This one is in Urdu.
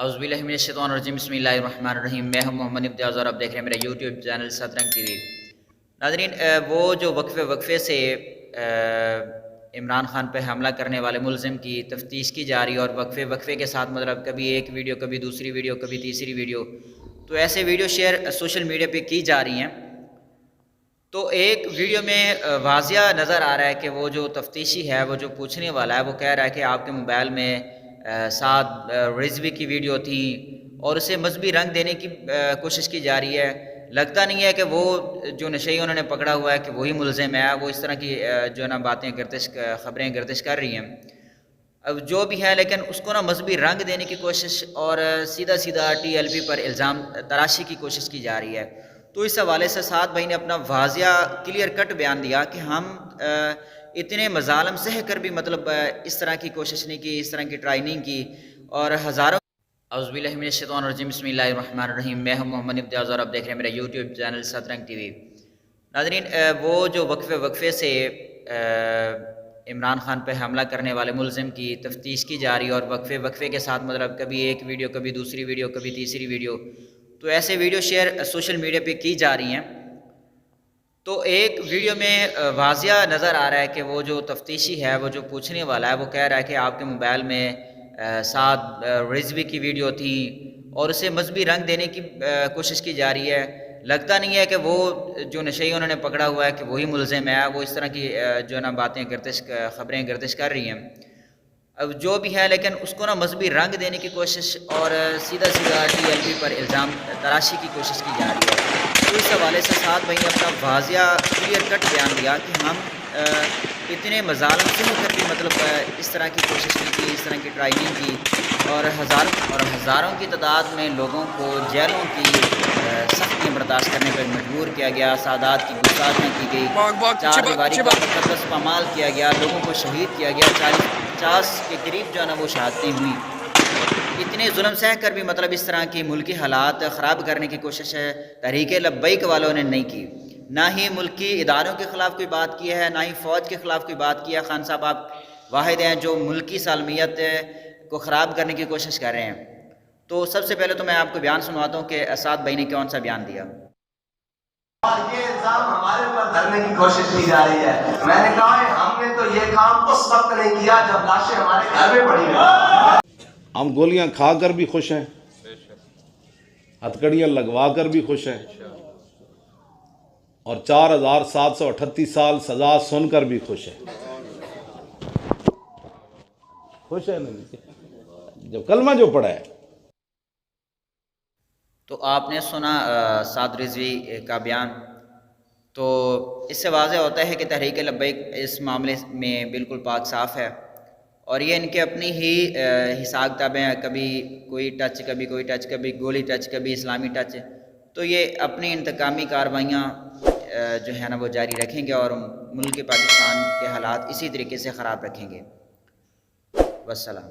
اعوذ باللہ من الشیطان الرجیم، بسم اللہ الرحمن الرحیم۔ میں ہوں محمد امتیاز اور آپ دیکھ رہے ہیں میرا یوٹیوب چینل سترنگ ٹی وی۔ ناظرین، وہ جو وقفے سے عمران خان پہ حملہ کرنے والے ملزم کی تفتیش کی جا رہی ہے، اور وقفے کے ساتھ مطلب کبھی ایک ویڈیو، کبھی دوسری ویڈیو، کبھی تیسری ویڈیو، تو ایسے ویڈیو شیئر سوشل میڈیا پہ کی جا رہی ہیں۔ تو ایک ویڈیو میں واضح نظر آ رہا ہے کہ وہ جو تفتیشی ہے، وہ جو پوچھنے والا ہے، وہ کہہ رہا ہے کہ آپ کے موبائل میں 7 رضوی کی ویڈیو تھی، اور اسے مذہبی رنگ دینے کی کوشش کی جا رہی ہے۔ لگتا نہیں ہے کہ وہ جو نشئی انہوں نے پکڑا ہوا ہے کہ وہی ملزم ہے، وہ اس طرح کی جو نا باتیں خبریں گردش کر رہی ہیں۔ اب جو بھی ہے، لیکن اس کو نا مذہبی رنگ دینے کی کوشش اور سیدھا ٹی ایل پی پر الزام تراشی کی کوشش کی جا رہی ہے۔ تو اس حوالے سے سعد بھائی نے اپنا واضح کلیئر کٹ بیان دیا کہ ہم اتنے مظالم سہ کر بھی مطلب اس طرح کی کوشش نہیں کی، اس طرح کی ٹرائی نہیں کی، اور ہزاروں اعوذ باللہ من الشیطان الرجیم، بسم اللہ الرحمن الرحیم۔ میں ہوں محمد امتیاز اور آپ دیکھ رہے ہیں میرا یوٹیوب چینل سترنگ ٹی وی۔ ناظرین، وہ جو وقفے سے عمران خان پہ حملہ کرنے والے ملزم کی تفتیش کی جا رہی ہے، اور وقفے کے ساتھ مطلب کبھی ایک ویڈیو، کبھی دوسری ویڈیو، کبھی تیسری ویڈیو، تو ایسے ویڈیو شیئر سوشل میڈیا پہ کی جا رہی ہیں۔ تو ایک ویڈیو میں واضح نظر آ رہا ہے کہ وہ جو تفتیشی ہے، وہ جو پوچھنے والا ہے، وہ کہہ رہا ہے کہ آپ کے موبائل میں 7 رضوی کی ویڈیو تھی، اور اسے مذہبی رنگ دینے کی کوشش کی جا رہی ہے۔ لگتا نہیں ہے کہ وہ جو نشئی انہوں نے پکڑا ہوا ہے کہ وہی ملزم ہے، وہ اس طرح کی جو نا باتیں خبریں گردش کر رہی ہیں۔ اب جو بھی ہے، لیکن اس کو نا مذہبی رنگ دینے کی کوشش اور سیدھا ٹی ایل پی پر الزام تراشی کی کوشش کی جا رہی ہے۔ تو اس حوالے سے سعد بھائی نے اپنا واضح کلیئر کٹ بیان دیا کہ ہم اتنے مظالم سہ کر بھی مطلب اس طرح کی کوشش نہیں کی، اس طرح کی ٹرائی نہیں کی، اور ہزاروں کی تعداد میں لوگوں کو جیلوں کی سختیاں برداشت کرنے پر مجبور کیا گیا، سادات کی گستاخیاں کی گئی، 4 دیواری کا مقدس پامال کیا گیا، لوگوں کو شہید کیا گیا، 40-50 کے قریب جو ہے نا وہ شہادتیں ہوئیں۔ اتنے ظلم سہ کر بھی مطلب اس طرح کی ملکی حالات خراب کرنے کی کوشش ہے تحریک لبیک والوں نے نہیں کی۔ نہ ہی ملکی اداروں کے خلاف کوئی بات کی ہے، نہ ہی فوج کے خلاف کوئی بات کی ہے۔ خان صاحب آپ واحد ہیں جو ملکی سالمیت کو خراب کرنے کی کوشش کر رہے ہیں۔ تو سب سے پہلے تو میں آپ کو بیان سنواتا ہوں کہ اسعد بھائی نے کون سا بیان دیا۔ اور یہ الزام ہمارے اوپر دھرنے کی کوشش کی جا رہی ہے۔ میں نے کہا ہے ہم نے تو یہ کام اس وقت نہیں کیا جب لاشیں ہمارے گھر میں پڑی ہیں۔ ہم گولیاں کھا کر بھی خوش ہیں، ہتھکڑیاں لگوا کر بھی خوش ہیں، اور 4738 سال سزا سن کر بھی خوش ہیں۔ خوش ہے نہیں جو کلمہ جو پڑھا ہے۔ تو آپ نے سنا سعد رضوی کا بیان، تو اس سے واضح ہوتا ہے کہ تحریک لبیک اس معاملے میں بالکل پاک صاف ہے، اور یہ ان کے اپنی ہی حساب کتابیں، کبھی کوئی ٹچ، کبھی کوئی ٹچ، کبھی گولی ٹچ، کبھی اسلامی ٹچ، تو یہ اپنی انتقامی کارروائیاں جو ہے نا وہ جاری رکھیں گے، اور ملک پاکستان کے حالات اسی طریقے سے خراب رکھیں گے۔ والسلام۔